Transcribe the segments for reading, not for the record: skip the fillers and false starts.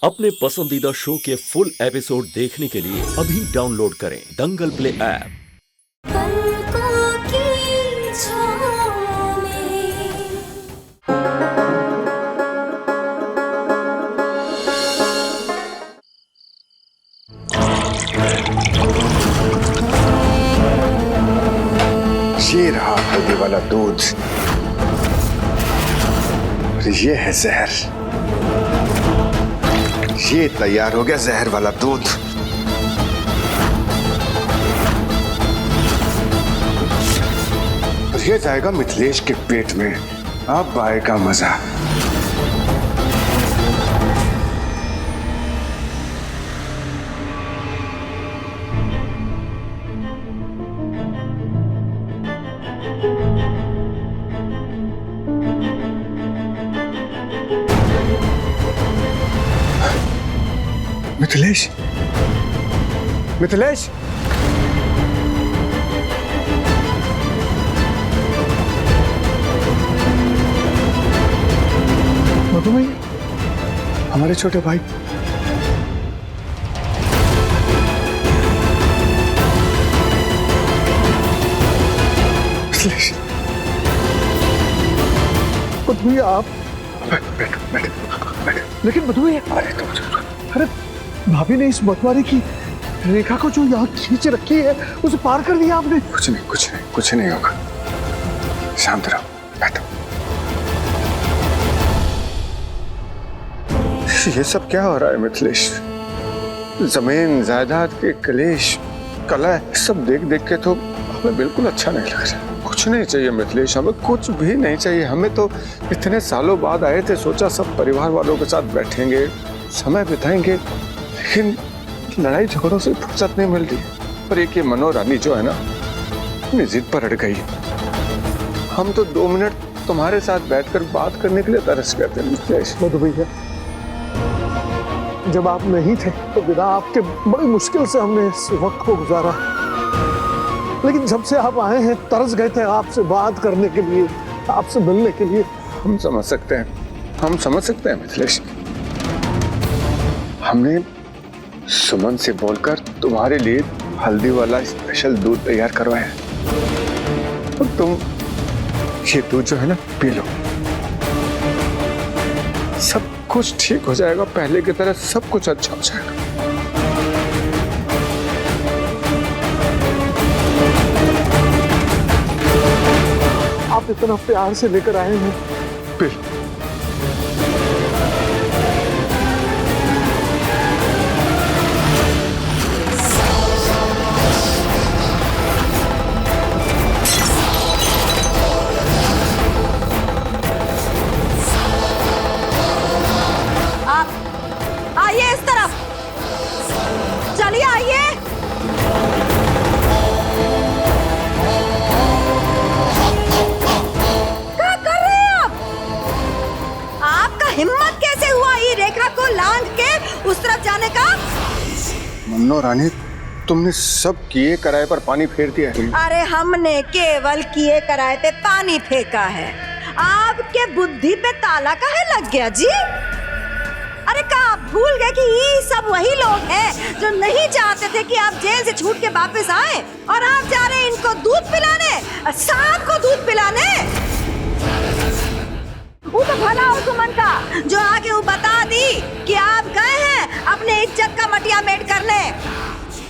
अपने पसंदीदा शो के फुल एपिसोड देखने के लिए अभी डाउनलोड करें दंगल प्ले ऐप। पलकों की छाँव में ये रहा हल्दी वाला दूध और ये है जहर। ये तैयार हो गया जहर वाला दूध। और ये जाएगा मिथिलेश के पेट में। अब आएगा मजा। मिथिलेश, मिथिलेश, मधुमई, हमारे छोटे भाई। मिथिलेश, मधुमई आप बैठो बैठो बैठो। लेकिन मधुमई, अरे भाभी ने इस मतवारी की रेखा को जो यहाँ खींच रखी है उसे पार कर दिया आपने। कुछ नहीं होगा। शांत रहो, बैठो। ये सब क्या हो रहा है मिथिलेश? जमीन जायदाद के कलेश कला सब देख देख के तो हमें बिल्कुल अच्छा नहीं लग रहा। कुछ नहीं चाहिए मिथिलेश, हमें कुछ भी नहीं चाहिए। हमें तो इतने सालों बाद आए थे, सोचा सब परिवार वालों के साथ बैठेंगे, समय बिताएंगे, लेकिन लड़ाई झगड़ों से फुर्सत नहीं मिल रही। पर एक ये मनोरानी जो है ना, अपनी जिद पर अड़ गई। हम तो 2 मिनट तुम्हारे साथ बैठकर बात करने के लिए तरस गए थे मिथिलेश। मधु भैया, जब आप नहीं थे तो बिना आपके बड़ी मुश्किल से हमने इस वक्त को गुजारा, लेकिन जब से आप आए हैं तरस गए थे आपसे बात करने के लिए, आपसे मिलने के लिए। हम समझ सकते हैं मिथिलेश। हमने सुमन से बोलकर तुम्हारे लिए हल्दी वाला स्पेशल दूध तैयार करवाया है। और तुम ये दूध जो है ना, पी लो। सब कुछ ठीक हो जाएगा, पहले की तरह सब कुछ अच्छा हो जाएगा। आप इतना प्यार से लेकर आए हैं, पी लो। आइए इस तरफ, चलिए आइए। क्या कर रहे हैं आप? आपका हिम्मत कैसे हुआ ये रेखा को लांघ के उस तरफ जाने का? मन्नो रानी, तुमने सब किए कराए पर पानी फेर दिया है। अरे हमने केवल किए कराए पे पानी फेंका है। आपके बुद्धि पे ताला काहे लग गया जी? अरे क्या आप भूल गए कि ये सब वही लोग हैं जो नहीं चाहते थे कि आप जेल से छूट के वापस आए, और आप जा रहे हैं इनको दूध पिलाने, सांप को दूध पिलाने। वो तो भला हो सुमन का जो आगे वो बता दी कि आप गए हैं अपने इज्जत का मटिया मेट करने।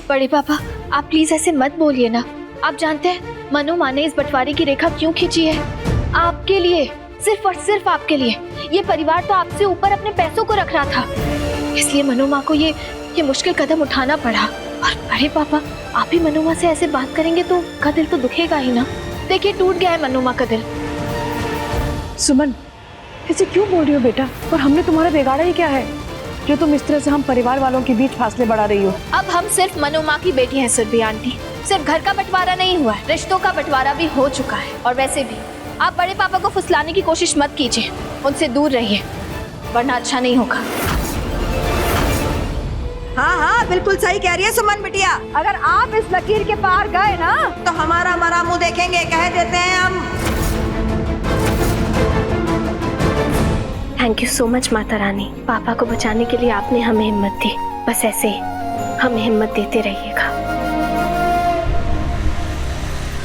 बड़े पापा, आप प्लीज ऐसे मत बोलिए ना। आप जानते हैं मनु माँ ने इस बंटवारे की रेखा क्यों खींची है? आपके लिए, सिर्फ और सिर्फ आपके लिए। ये परिवार तो आपसे ऊपर अपने पैसों को रख रहा था, इसलिए मनु माँ को ये मुश्किल कदम उठाना पड़ा। और बड़े पापा, आप ही मनु माँ से ऐसे बात करेंगे तो का दिल तो दुखेगा ही ना। देखिए, टूट गया है मनु माँ का दिल। सुमन, ऐसे क्यों बोल रही हो बेटा? और हमने तुम्हारा बिगाड़ा ही क्या है जो तुम इस तरह से हम परिवार वालों के बीच फासले बढ़ा रही हो? अब हम सिर्फ मनु माँ की बेटी हैं सुरभि आंटी। सिर्फ घर का बंटवारा नहीं हुआ है, रिश्तों का बंटवारा भी हो चुका है। और वैसे भी आप बड़े पापा को फुसलाने की कोशिश मत कीजिए, उनसे दूर रहिए, वरना अच्छा नहीं होगा। हाँ हाँ, बिल्कुल सही कह रही है सुमन बिटिया। अगर आप इस लकीर के पार गए ना तो हमारा मरा मुंह देखेंगे, कह देते हैं हम। Thank you so much Mata Rani. पापा को बचाने के लिए आपने हमें हिम्मत दी। बस ऐसे ही हमें हिम्मत देते रहिएगा।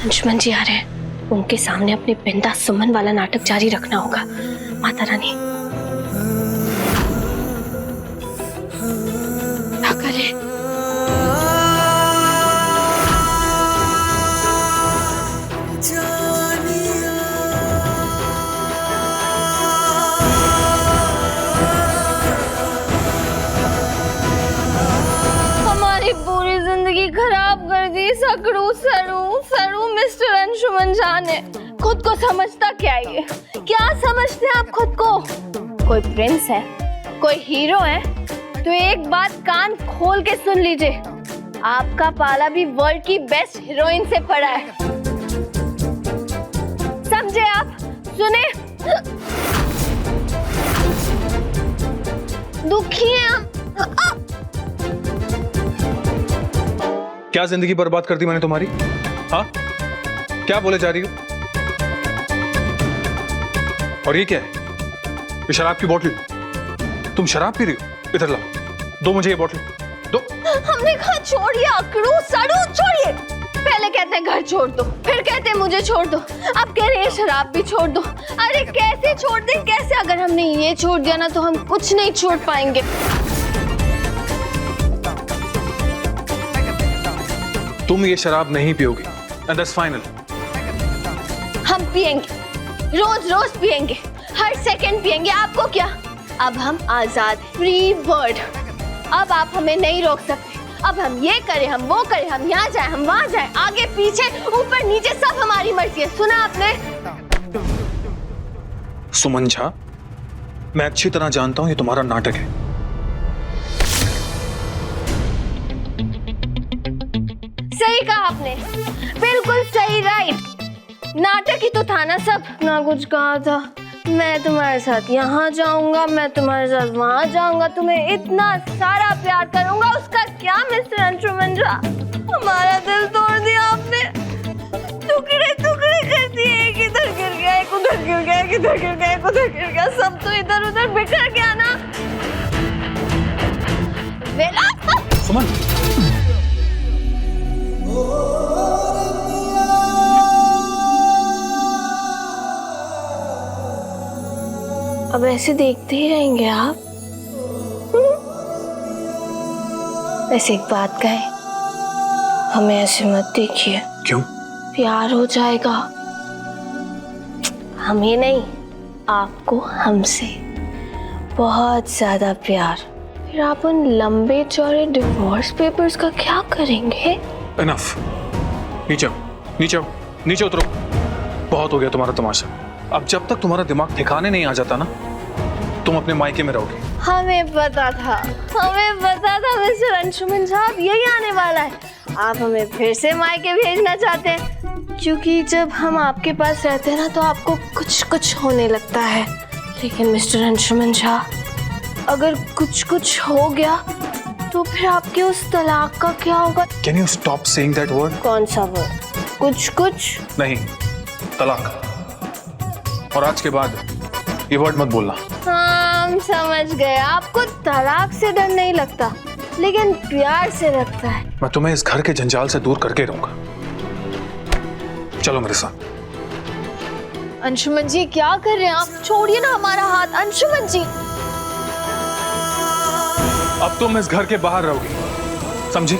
अंशुमन जी आ रहे हैं, उनके सामने अपने बिंदास सुमन वाला नाटक जारी रखना होगा। माता रानी क्या करें? हमारी पूरी जिंदगी खराब कर दी सकड़ू सड़ू सड़ू मिस्टर अंशुमन झा ने। खुद को समझता क्या है ये? क्या समझते हैं आप खुद को? कोई प्रिंस है, कोई हीरो है? तो एक बात कान खोल के सुन लीजिए, आपका पाला भी वर्ल्ड की बेस्ट हीरोइन से पड़ा है। समझे आप? सुने? दुखी हैं आप? क्या जिंदगी बर्बाद कर दी मैंने तुम्हारी? हाँ, क्या बोले जा रही हो? और ये क्या है? ये शराब की बोतल? तुम शराब पी रही हो? इधर लाओ, दो मुझे ये बोतल दो। हमने कहा छोड़िए अकड़ू सड़ू, छोड़िए। पहले कहते हैं घर छोड़ दो, फिर कहते हैं मुझे छोड़ दो, अब कह रहे हैं शराब भी छोड़ दो। अरे कैसे छोड़ दें? कैसे? अगर हमने ये छोड़ दिया ना तो हम कुछ नहीं छोड़ पाएंगे। तुम ये शराब नहीं पियोगी, एंड दैट्स फाइनल। हम पिएंगे, रोज रोज पिएंगे, हर सेकंड पिएंगे। आपको क्या? अब हम आजाद, फ्री बर्ड। अब आप हमें नहीं रोक सकते। अब हम ये करें, हम वो करें, हम यहाँ जाए, हम वहाँ जाए, आगे पीछे ऊपर नीचे सब हमारी मर्जी है। सुना आपने? सुमन झा, मैं अच्छी तरह जानता हूं ये तुम्हारा नाटक है। सही कहा आपने, बिल्कुल सही, राइट। नाटक ही तो था ना सब। ना कुछ कहा था, मैं तुम्हारे साथ यहाँ जाऊंगा, मैं तुम्हारे साथ वहाँ जाऊंगा, तुम्हें इतना सारा प्यार करूंगा। उसका क्या मिस्टर अंशुमन झा? हमारा दिल तोड़ दिया आपने, टुकड़े टुकड़े कर दिए। एक इधर गिर गया, एक उधर गिर गया, एक इधर गिर गया, एक उधर गिर गया, सब तो इधर उधर बिखर गया ना। सुमन, अब ऐसे देखते ही रहेंगे आप? वैसे एक बात कहे, हमें ऐसे मत देखिए। क्यों? प्यार हो जाएगा। हमें नहीं, आपको हमसे बहुत ज्यादा प्यार। फिर आप उन लंबे चौड़े डिवोर्स पेपर्स का क्या करेंगे? इनफ। नीचे आओ, नीचे आओ, नीचे उतरो। बहुत हो गया तुम्हारा तमाशा। अब जब तक तुम्हारा दिमाग ठिकाने नहीं आ जाता ना, तुम अपने मायके में रहोगे। हमें पता था, हमें पता था मिस्टर अंशुमन झा यही आने वाला है। आप हमें फिर से मायके भेजना चाहते हैं, क्योंकि जब हम आपके पास रहते हैं ना तो आपको कुछ कुछ होने लगता है। लेकिन मिस्टर अंशुमन झा, अगर कुछ कुछ हो गया तो फिर आपके उस तलाक का क्या होगा? Can you stop saying that word? कौन सा वर्ड? कुछ कुछ नहीं, तलाक। और आज के बाद ये वर्ड मत बोलना। हाँ, हम समझ गए। आपको तलाक से डर नहीं लगता, लेकिन प्यार से लगता है। मैं तुम्हें इस घर के जंजाल से दूर करके रहूंगा। चलो मेरे साथ। अंशुमन जी क्या कर रहे हैं आप? छोड़िए ना हमारा हाथ। अंशुमन जी, अब तुम इस घर के बाहर रहोगी, समझी?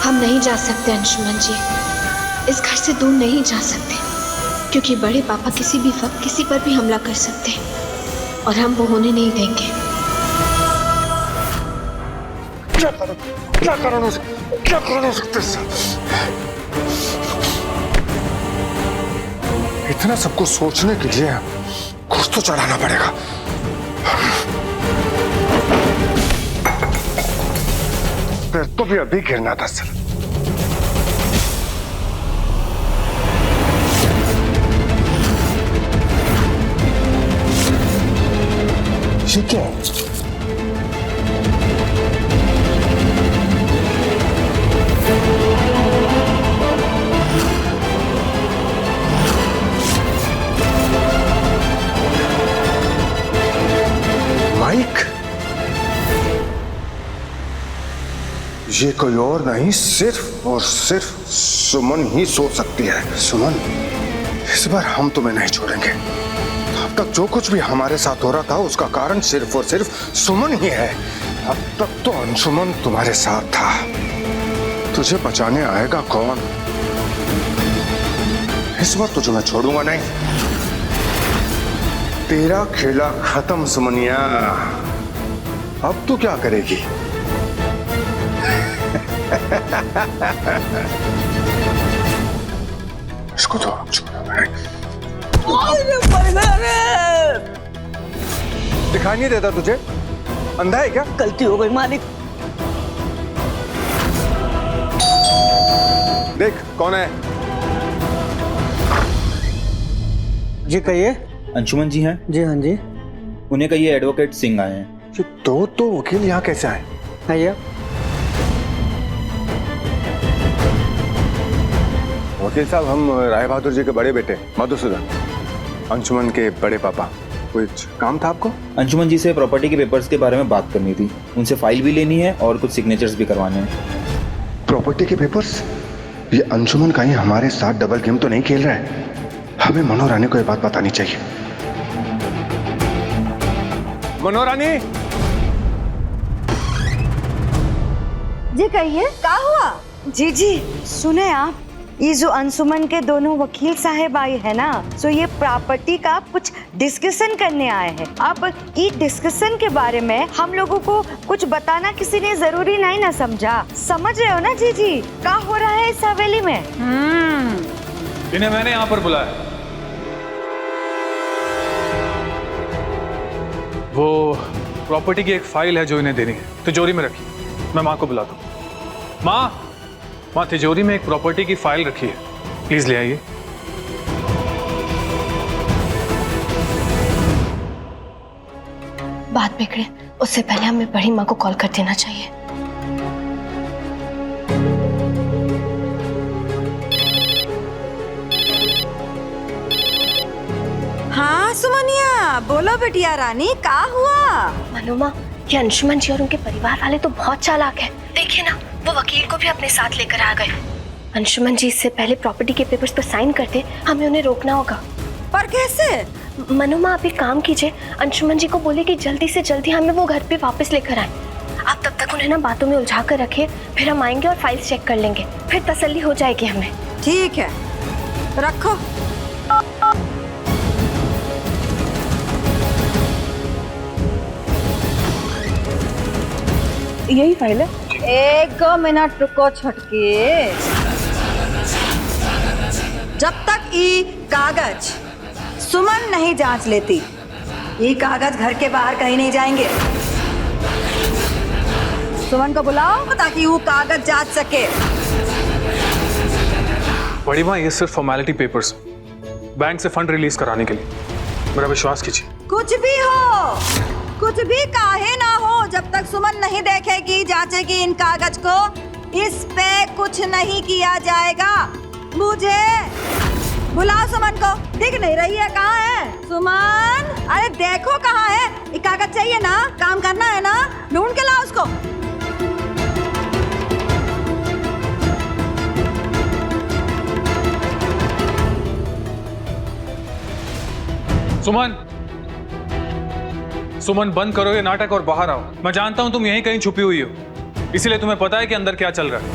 हम नहीं जा सकते अंशुमन जी, इस घर से दूर नहीं जा सकते, क्योंकि बड़े पापा किसी भी वक्त किसी पर भी हमला कर सकते हैं और हम वो होने नहीं देंगे। क्या करना सकते? इतना सबको सोचने के लिए कुछ तो चढ़ाना पड़ेगा। फिर तो भी अभी गिरना था सर। ये क्या है? माइक? ये कोई और नहीं, सिर्फ और सिर्फ सुमन ही सोच सकती है। सुमन, इस बार हम तुम्हें नहीं छोड़ेंगे। अब तक जो कुछ भी हमारे साथ हो रहा था उसका कारण सिर्फ और सिर्फ सुमन ही है। अब तक तो अंशुमन तुम्हारे साथ था। तुझे बचाने आएगा कौन? इस बार तुझे मैं छोड़ूंगा नहीं। तेरा खेला खत्म सुमनिया। अब तू क्या करेगी? इसको तो दिखाई नहीं देता तुझे? अंधा है क्या? गलती हो गई मालिक। देख कौन है। जी कहिए। अंशुमन जी हैं? जी हाँ जी। उन्हें कहिए एडवोकेट सिंह आए हैं। ये तो वकील यहाँ कैसे आए? आइए। वकील साहब, हम राय बहादुर जी के बड़े बेटे मधुसूदन, अंशुमन के बड़े पापा। कुछ काम था आपको? अंशुमन जी से प्रॉपर्टी के पेपर्स के बारे में बात करनी थी। उनसे फाइल भी लेनी है और कुछ सिग्नेचर्स भी करवाने हैं। प्रॉपर्टी के पेपर्स? ये अंशुमन कहीं हमारे साथ डबल गेम तो नहीं खेल रहा है? हमें मनोरानी को ये बात बतानी चाहिए। मनोरानी! जी कहिए, क्या हुआ? जी जी सुने आप, ये जो अंशुमन के दोनों वकील साहब आए हैं ना, तो ये प्रॉपर्टी का कुछ डिस्कशन करने आए हैं। अब ये डिस्कशन के बारे में हम लोगों को कुछ बताना किसी ने जरूरी नहीं ना समझा। समझ रहे हो ना जी जी, क्या हो रहा है इस हवेली में? इन्हें मैंने यहाँ पर बुलाया। वो प्रॉपर्टी की एक फाइल है जो इन्हें देनी है, तिजोरी में रखी। मैं माँ को बुलाता हूँ। माँ, तिजोरी में एक प्रॉपर्टी की फाइल रखी है, प्लीज ले आइए। बात बिगड़े उससे पहले हमें बड़ी माँ को कॉल कर देना चाहिए। हाँ सुमनिया, बोलो बेटिया रानी, क्या हुआ? मनु माँ, ये अंशुमन जी और उनके परिवार वाले तो बहुत चालाक हैं। देखिए ना, वो वकील को भी अपने साथ लेकर आ गए। अंशुमन जी इससे पहले प्रॉपर्टी के पेपर्स पर साइन करते, हमें उन्हें रोकना होगा। पर कैसे? मनु माँ, आप एक काम कीजिए, अंशुमन जी को बोले कि जल्दी से जल्दी हमें वो घर पे वापस लेकर आए। आप तब तक उन्हें ना बातों में उलझा कर रखिए, फिर हम आएंगे और फाइल्स चेक कर लेंगे, फिर तसल्ली हो जाएगी हमें। ठीक है, रखो। यही फाइल है। एक मिनट रुको छटके। जब तक ये कागज सुमन नहीं जांच लेती, ये कागज घर के बाहर कहीं नहीं जाएंगे। सुमन को बुलाओ ताकि वो कागज जांच सके। बड़ी माँ, ये सिर्फ फॉर्मेलिटी पेपर्स, बैंक से फंड रिलीज कराने के लिए। मेरा विश्वास कीजिए। कुछ भी हो, कुछ भी काहे ना हो, जब तक सुमन नहीं देखेगी, जांचेगी इन कागज को, इस पे कुछ नहीं किया जाएगा। मुझे बुलाओ सुमन को। दिख नहीं रही है, कहाँ है सुमन? अरे देखो कहाँ है। ये कागज चाहिए ना, काम करना है ना, ढूंढ के लाओ उसको। सुमन, सुमन, बंद करो ये नाटक और बाहर आओ। मैं जानता हूं तुम यहीं कहीं छुपी हुई हो, इसीलिए तुम्हें पता है कि अंदर क्या चल रहा है।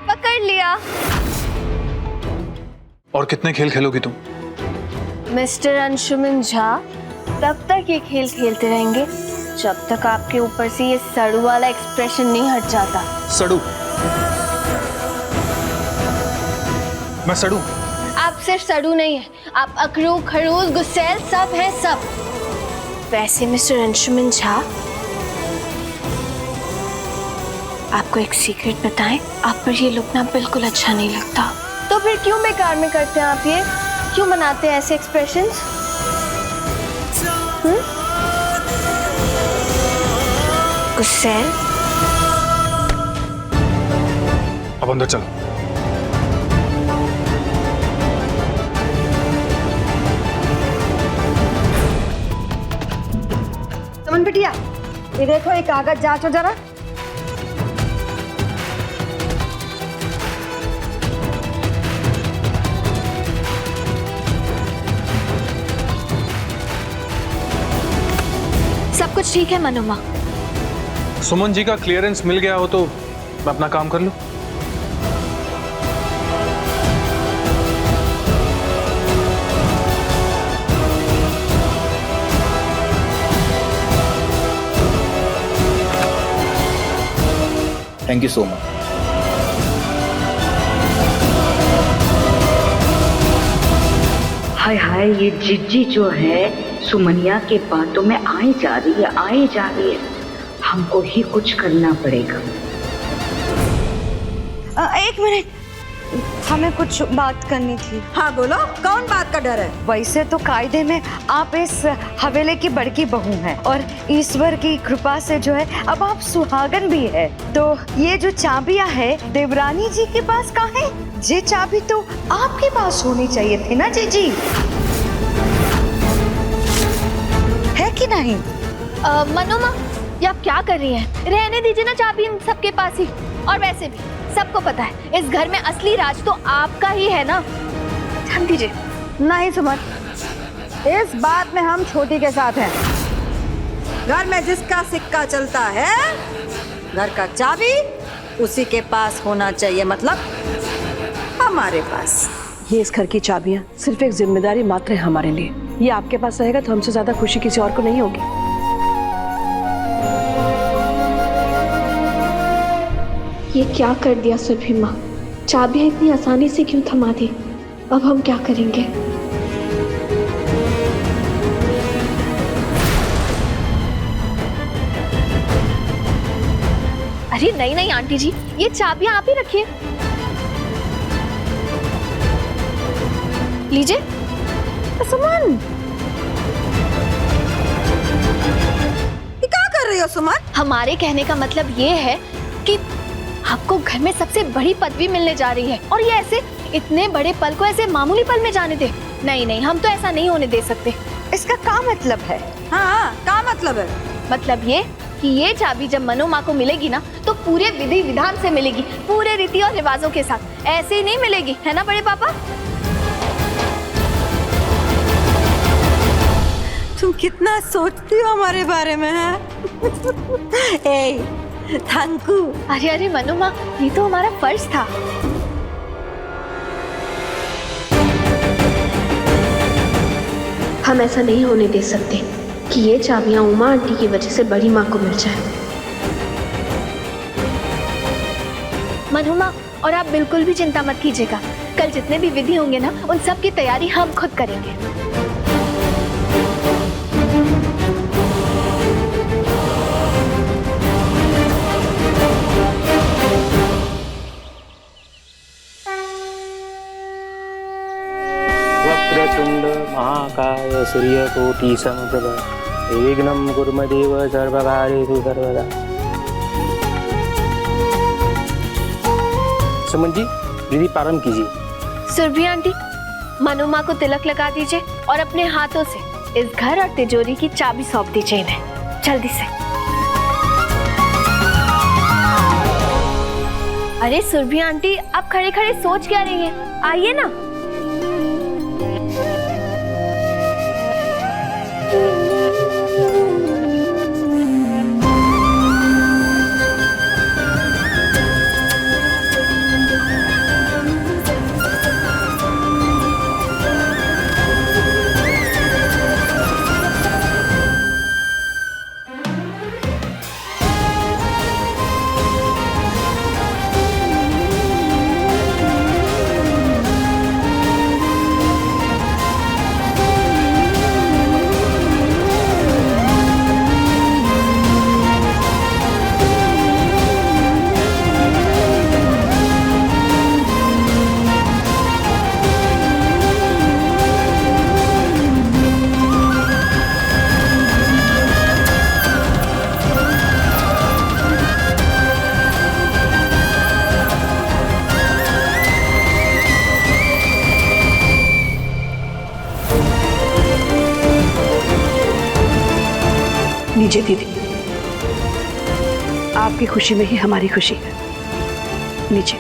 पकड़ लिया। और कितने खेल खेलोगी तुम? मिस्टर अंशुमन झा, तब तक ये खेल खेलते रहेंगे जब तक आपके ऊपर से ये सड़ू वाला एक्सप्रेशन नहीं हट जाता। सड़ू? मैं सड़ू? आप सिर्फ सड़ू नहीं है, आप अकड़ू, खड़ूस, गुस्सैल सब है, सब। वैसे मिस्टर अंशुमन झा, आपको एक सीक्रेट बताएं, आप पर ये लुक ना बिल्कुल अच्छा नहीं लगता। तो फिर क्यों बेकार में करते हैं आप ये? क्यों बनाते हैं ऐसे एक्सप्रेशंस? गुस्से? अब अंदर चलो। सुमन बिटिया, ये देखो ये कागज जांचो जरा। सब कुछ ठीक है मनोमा? सुमन जी का क्लियरेंस मिल गया हो तो मैं अपना काम कर लूं। Thank you so much. हाय हाय, ये जिज्जी जो है सुमनिया के बातों में आई जा रही है। हमको ही कुछ करना पड़ेगा। एक मिनट, हमें कुछ बात करनी थी। हाँ बोलो, कौन बात का डर है? वैसे तो कायदे में आप इस हवेली की बड़की बहू हैं और ईश्वर की कृपा से जो है अब आप सुहागन भी है। तो ये जो चाबियां है देवरानी जी के पास कहाँ है? ये चाबी तो आपके पास होनी चाहिए थी ना जीजी, है कि नहीं? मनोमा, ये आप क्या कर रही हैं? रहने दीजिए ना चाबी इन सबके पास ही। और वैसे भी सबको पता है इस घर में असली राज तो आपका ही है ना, जान दीजिए। नहीं सुमन, इस बात में हम छोटी के साथ हैं। घर में जिसका सिक्का चलता है, घर का चाबी उसी के पास होना चाहिए, मतलब हमारे पास। ये इस घर की चाबियां सिर्फ एक जिम्मेदारी मात्र है हमारे लिए। ये आपके पास रहेगा तो हमसे ज्यादा खुशी किसी और को नहीं होगी। ये क्या कर दिया सुरभि माँ? चाबियां इतनी आसानी से क्यों थमा दी? अब हम क्या करेंगे? अरे नहीं नहीं आंटी जी, ये चाबियां आप ही रखिए। लीजिए। सुमन, ये क्या कर रही हो सुमन? हमारे कहने का मतलब ये है कि आपको घर में सबसे बड़ी पदवी मिलने जा रही है और ये ऐसे इतने बड़े पल को ऐसे मामूली पल में जाने दे? नहीं नहीं, हम तो ऐसा नहीं होने दे सकते। इसका क्या मतलब है? हाँ, क्या मतलब है? मतलब ये कि ये चाबी जब मनोमा को मिलेगी ना तो पूरे विधि विधान से मिलेगी, पूरे रीति और रिवाजों के साथ। ऐसे ही नहीं मिलेगी, है ना बड़े पापा? तुम कितना सोचती हो हमारे बारे में, है? Thank you. अरे अरे मनोमा, ये तो हमारा फर्ज था। हम ऐसा नहीं होने दे सकते कि ये चाबियां उमा आंटी की वजह से बड़ी माँ को मिल जाए। मनोमा, और आप बिल्कुल भी चिंता मत कीजिएगा। कल जितने भी विधि होंगे ना, उन सब की तैयारी हम खुद करेंगे। वक्रतुंड महाकाय सूर्यकोटि समप्रभ निर्विघ्नं कुर्मदेव सर्वकार्येषु सर्वदा। सुमन जी, विधि प्रारंभ कीजिए। सुरभि आंटी, मनोमा को तिलक लगा दीजिए और अपने हाथों से इस घर और तिजोरी की चाबी सौंप दीजिए इन्हें, जल्दी से। अरे सुरभि आंटी, आप खड़े खड़े सोच क्या रही हैं? आइए ना। दीदी, आपकी खुशी में ही हमारी खुशी है। नीचे।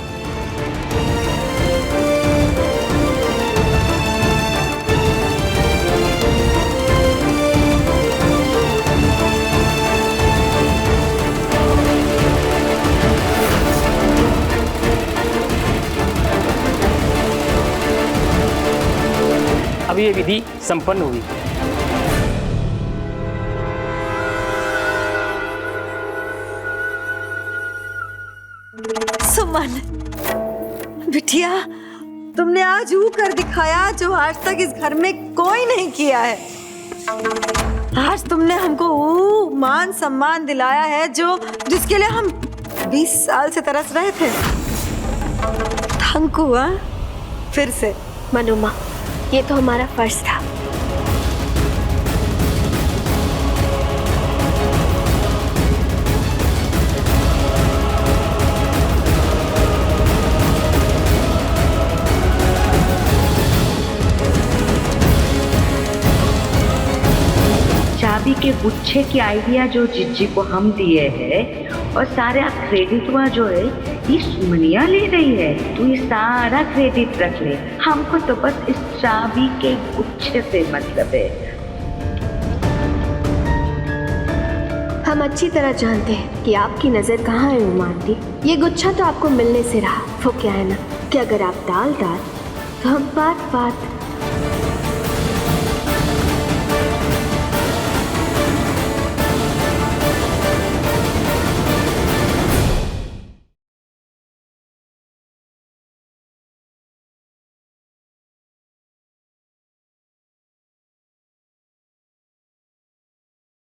अब ये विधि संपन्न हुई। सुमन, बिटिया, तुमने आज वो कर दिखाया जो आज तक इस घर में कोई नहीं किया है। आज तुमने हमको वो मान सम्मान दिलाया है जो जिसके लिए हम 20 साल से तरस रहे थे। Thank you. फिर से मनु माँ, ये तो हमारा फर्ज था। चाबी के गुच्छे की आइडिया जो जिज्जी को हम दिए हैं और सारा क्रेडिट हुआ जो है ये सुमनिया ले रही है। तू ये सारा क्रेडिट रख ले, हमको तो बस इस चाबी के गुच्छे से मतलब है। हम अच्छी तरह जानते हैं कि आपकी नजर कहाँ है उमा आंटी। ये गुच्छा तो आपको मिलने से रहा। वो क्या है ना कि अगर आप दाल तो हम बात